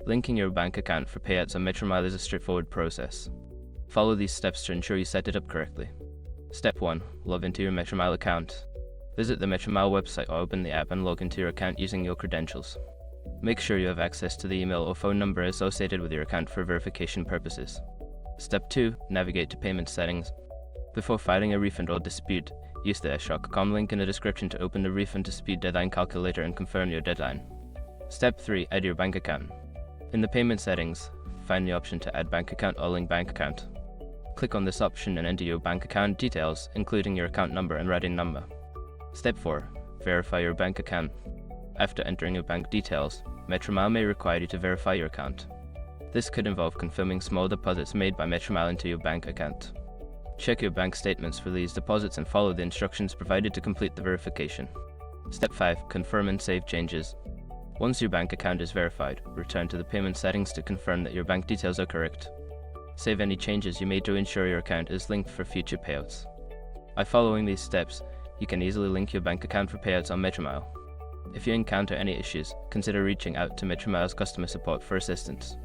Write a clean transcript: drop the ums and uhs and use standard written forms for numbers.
Linking your bank account for payouts on Metromile is a straightforward process. Follow these steps to ensure you set it up correctly. Step 1. Log into your Metromile account. Visit the Metromile website or open the app and log into your account using your credentials. Make sure you have access to the email or phone number associated with your account for verification purposes. Step 2. Navigate to payment settings. Before filing a refund or dispute, use the s.com link in the description to open the refund dispute deadline calculator and confirm your deadline. Step 3. Add your bank account. In the payment settings, find the option to add bank account or link bank account. Click on this option and enter your bank account details, including your account number and routing number. Step 4. Verify your bank account. After entering your bank details, Metromile may require you to verify your account. This could involve confirming small deposits made by Metromile into your bank account. Check your bank statements for these deposits and follow the instructions provided to complete the verification. Step 5. Confirm and save changes. Once your bank account is verified, return to the payment settings to confirm that your bank details are correct. Save any changes you made to ensure your account is linked for future payouts. By following these steps, you can easily link your bank account for payouts on Metromile. If you encounter any issues, consider reaching out to Metromile's customer support for assistance.